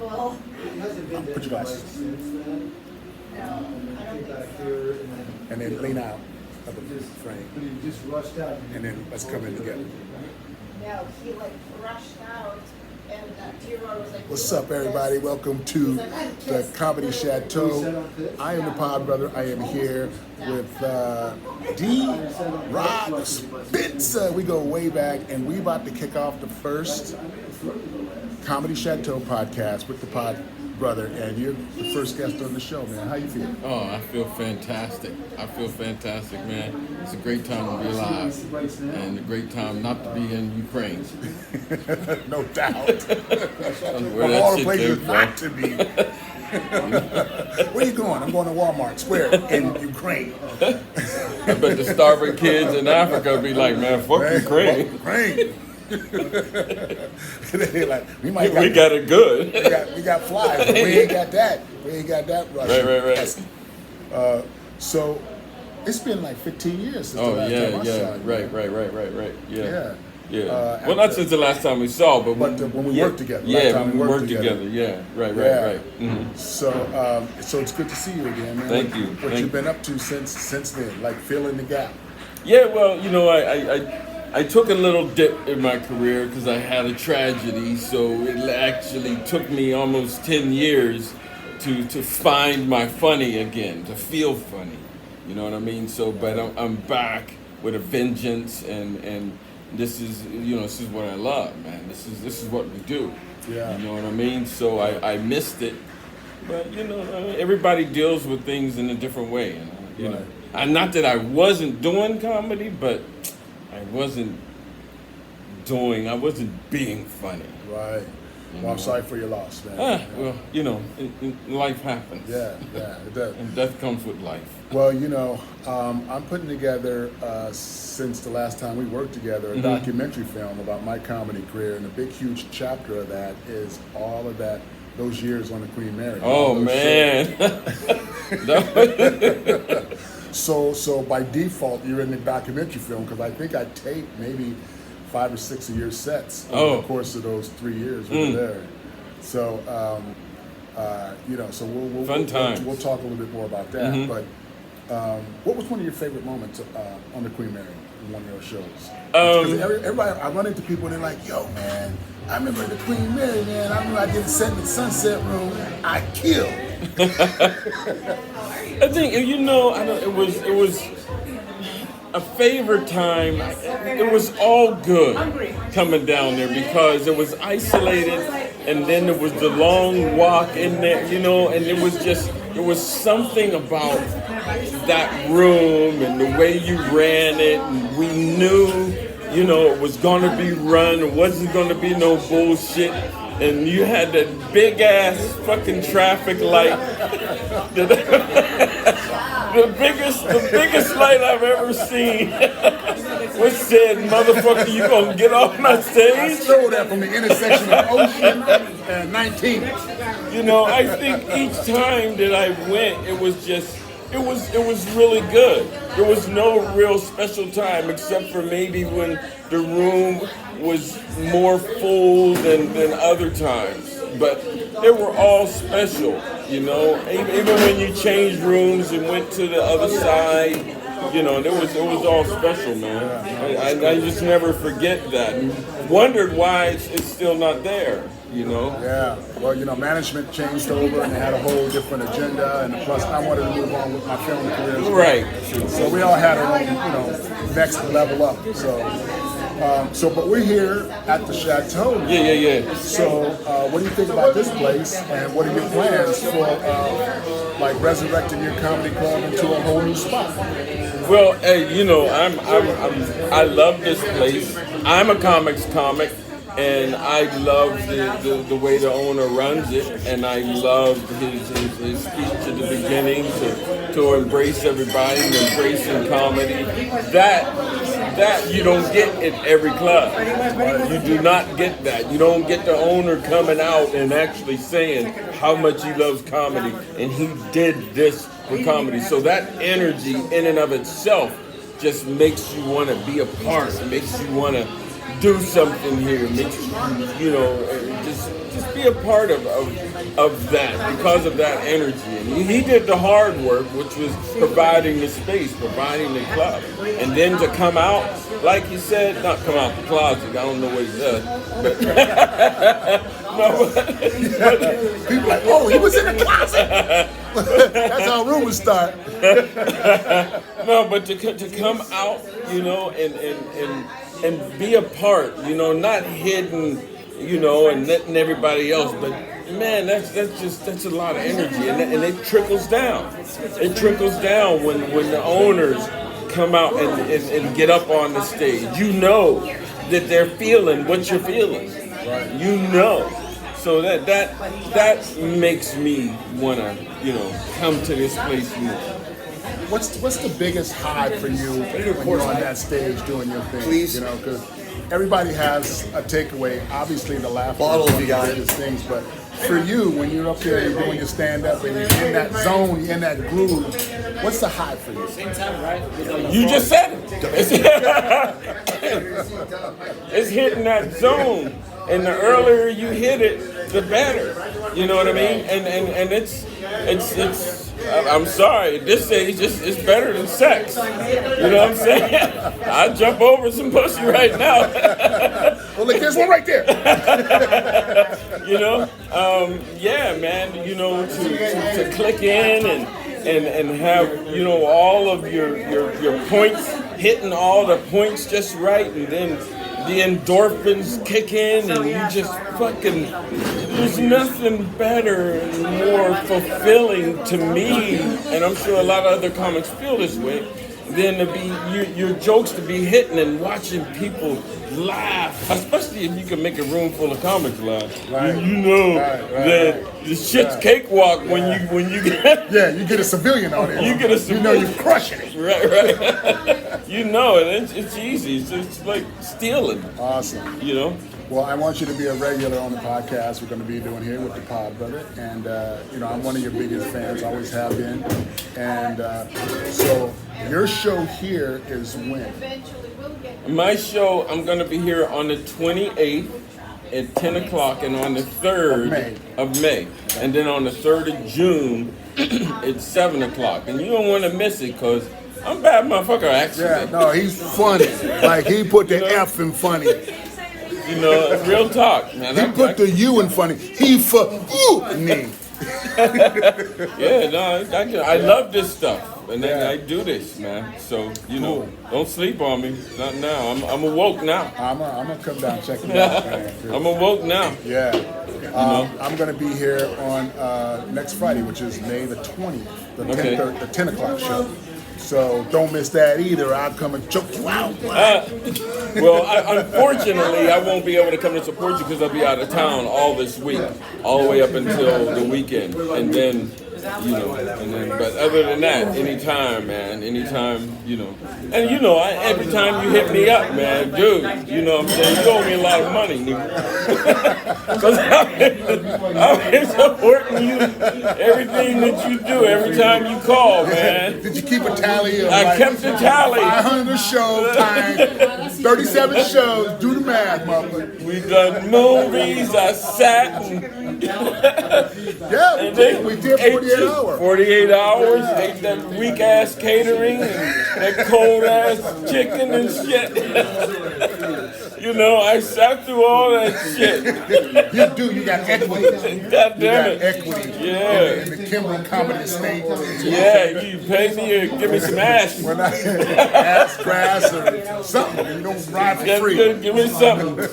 Well, Put your glasses. no, I don't think so. And then lean out of the frame. But he just rushed out. And then let's come in together. No, he like rushed out and T-Roy was like, What's up, everybody? Welcome to the Comedy Chateau. I am the PodBrother. I am here with D-Rod Spencer. We go way back, and we about to kick off the first Comedy Chateau podcast with the PodBrother, and you're the first guest on the show, man. How you feel? Oh, I feel fantastic. Man. It's a great time to be alive, and a great time not to be in Ukraine. No doubt. Of all the places not to be. Where you going? I'm going to Walmart Square in Ukraine. I bet the starving kids in Africa be like, man, fuck Ukraine. Ukraine. They like, we got it good. we got flies, but we ain't got that. We ain't got that Russian. Right. So it's been like 15 years since the last time I saw you. Right. Yeah. Well, not since the last time we saw, but when we worked together. Yeah, when we worked together. Yeah, right. Mm-hmm. So it's good to see you again, man. Thank you. What you been up to since then? Like filling the gap. Yeah, well, I took a little dip in my career because I had a tragedy, so it actually took me almost 10 years to find my funny again, to feel funny. You know what I mean? So, but I'm back with a vengeance, and this is what I love, man. This is what we do. Yeah. You know what I mean? So I missed it, but everybody deals with things in a different way, and you know. And not that I wasn't doing comedy, but I wasn't being funny. Right. Well, I'm sorry for your loss, man. Well, life happens. Yeah, it does. And death comes with life. Well, I'm putting together, since the last time we worked together, a documentary film about my comedy career, and a big, huge chapter of that is all of those years on the Queen Mary. Oh, man. So by default, you're in the documentary film, because I think I taped maybe 5 or 6 of your sets over the course of those 3 years we were there. So, so we'll talk a little bit more about that. Mm-hmm. But what was one of your favorite moments on the Queen Mary in one of your shows? Because everybody, I run into people and they're like, "Yo, man, I remember the Queen Mary, man. I remember I did Set in the Sunset Room. I killed." I think it was a favorite time. It was all good coming down there because it was isolated, and then there was the long walk in there, and it was something about that room and the way you ran it, and we knew, it was going to be run, it wasn't going to be no bullshit. And you had that big ass fucking traffic light, the biggest light I've ever seen, which said, "Motherfucker, you gonna get off my stage?" I stole that from the intersection of Ocean and 19. I think each time that I went, it was really good. There was no real special time except for maybe when the room was more full than other times, but they were all special, Even when you changed rooms and went to the other side, it was all special, man. I just never forget that. And wondered why it's still not there, Yeah, well, management changed over and they had a whole different agenda, and plus I wanted to move on with my film career as well. Right. So we all had our own, next level up. But we're here at the Chateau. Yeah. So what do you think about this place, and what are your plans for resurrecting your comedy club into a whole new spot? Well, hey, I love this place. I'm a comic, and I love the way the owner runs it, and I love his speech at the beginning to embrace everybody, embracing comedy. That you don't get at every club. You do not get that. You don't get the owner coming out and actually saying how much he loves comedy, and he did this for comedy. So that energy in and of itself just makes you want to be a part. It makes you want to do something here. It makes you, just be be a part of that because of that energy. And he did the hard work, which was providing the space, providing the club. And then to come out, like he said, not come out the closet, I don't know what he does. But People like, oh, he was in the closet. That's how rumors start. No, but to come out, you know, and be a part, you know, not hidden, you know, and letting everybody else, but man, that's a lot of energy, and it trickles down. It trickles down when the owners come out and get up on the stage. You know that they're feeling what you're feeling. Right. You know. So that makes me wanna, you know, come to this place more. What's the biggest high for you when you're on that stage doing your thing? Please. You know, because everybody has a takeaway. Obviously, the laughter Bottle is if one you of got the it. biggest things. But for you, when you're up there, you're doing your stand-up, and you're in that zone, you're in that groove, what's the high for you? You just said it. It's hitting that zone, and the earlier you hit it, the better. You know what I mean? And it's. I'm sorry, at this age, it's better than sex. You know what I'm saying? I'd jump over some pussy right now. Well, look, there's one right there. You know, yeah, man. You know, to click in and have, you know, all of your points, hitting all the points just right, and then the endorphins kick in, and you just fucking. There's nothing better and more fulfilling to me, and I'm sure a lot of other comics feel this way, than to be your jokes to be hitting and watching people laugh, especially if you can make a room full of comics laugh. Right. You know that the shit's cakewalk when you get you get a civilian on it. You get a civilian. You know you're crushing it. Right. You know it. It's easy. It's like stealing. Awesome. You know. Well, I want you to be a regular on the podcast we're going to be doing here with the PodBrother. And, you know, I'm one of your biggest fans, always have been. And so your show here is when? My show, I'm going to be here on the 28th at 10 o'clock and on the 3rd of May. And then on the 3rd of June at 7 o'clock. And you don't want to miss it because I'm a bad motherfucker, actually. Yeah, no, he's funny. Like, he put the F in funny. You know, real talk, man. He put the U in funny. He me. Yeah, no, I love this stuff, and I do this, man. So you know, don't sleep on me. Not now. I'm awoke now. I'm gonna come down and check it out, man. I'm awoke now. Yeah. I'm gonna be here on next Friday, which is May the 20th, the 10 o'clock show. So don't miss that either. I'll come and choke you out. Well, unfortunately, I won't be able to come to support you because I'll be out of town all this week, all the way up until the weekend, and then, you know, but other than that, anytime, man, anytime, you know, and you know, every time you hit me up, man, dude, you know what I'm saying, you owe me a lot of money, because I've been supporting you, everything that you do, every time you call, man. Did you keep a tally of I kept the tally. 500 shows times 37 shows? Do the math, motherfucker. We done movies. I sat and we did 48 hours. 48 hours. Ate that weak ass catering and that cold ass chicken and shit. You know, I sat through all that shit. You do. You got equity. God damn it. Equity. Yeah. In the Kimbrough comedy estate. Yeah, you pay me or give me some ash. When I ass grass or something, you don't ride for free. Give me something. No,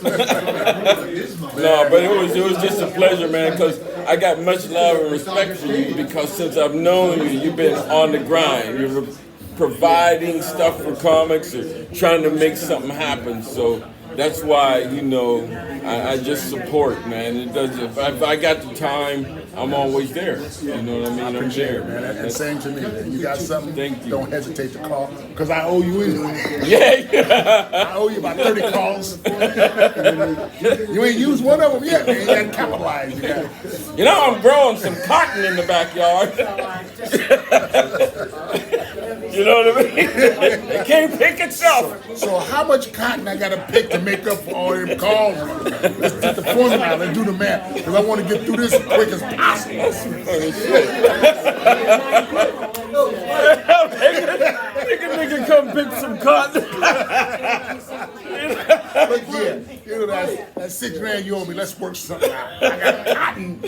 but it was just a pleasure, man, because I got much love and respect for you because since I've known you, you've been on the grind. You're providing stuff for comics or trying to make something happen. So that's why, you know, I just support, man. It does. If I got the time, I'm always there. You know what I mean? I appreciate it, man. And same to me, man. You got something, Thank you. Don't hesitate to call, because I owe you anyway. Yeah. I owe you about 30 calls. You ain't used one of them yet, man. You got to capitalize. You know, I'm growing some cotton in the backyard. You know what I mean? It can't pick itself. So how much cotton I gotta pick to make up for all them calls? Let's get the formula. Let's do the math. Because I want to get through this as quick as possible. Nigga, come pick some cotton. Look here, you know that $6 you owe me. Let's work something out. I got cotton.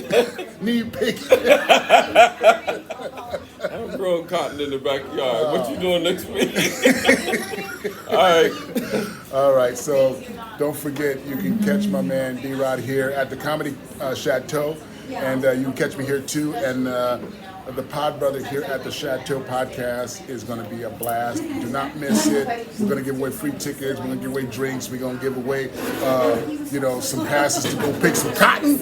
Need pick. I'm growing cotton in the backyard. What you doing next week? All right. All right, so don't forget, you can catch my man D-Rod here at the Comedy Chateau, and you can catch me here too, and the PodBrother here at the Chateau podcast is going to be a blast. Do not miss it. We're going to give away free tickets. We're going to give away drinks. We're going to give away, some passes to go pick some cotton.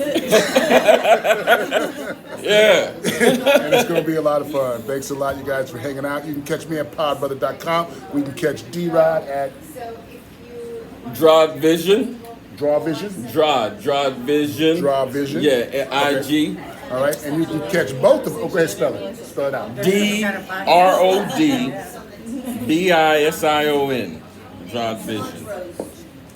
Yeah. And it's going to be a lot of fun. Thanks a lot, you guys, for hanging out. You can catch me at podbrother.com. We can catch D-Rod at Draw Vision. Draw Vision. Draw Vision. Draw Vision. Yeah, IG. All right, and you can catch both of them. Oh, go ahead, spell it. Spell it out. DRODVISION. Draw Vision.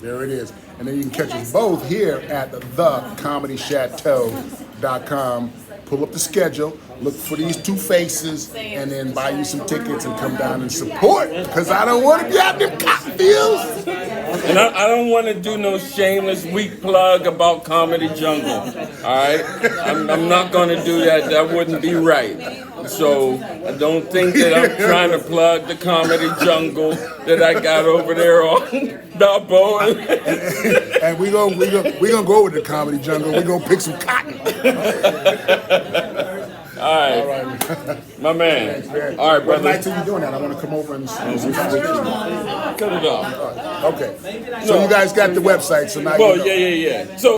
There it is. And then you can catch us both here at thecomedychateau.com. Pull up the schedule, look for these two faces, and then buy you some tickets and come down and support. Because I don't want to be out there cotton fields. And I don't want to do no shameless weak plug about Comedy Jungle. All right? I'm not going to do that. That wouldn't be right. So I don't think that I'm trying to plug the Comedy Jungle that I got over there on Balboa. And we gonna go with the Comedy Jungle. We're going to pick some cotton. All right. My man. Thanks, man. All right, What brother. nights are you doing that? I want to come over and Cut it off. Okay. So you guys got the website, so now Well, you know. yeah. So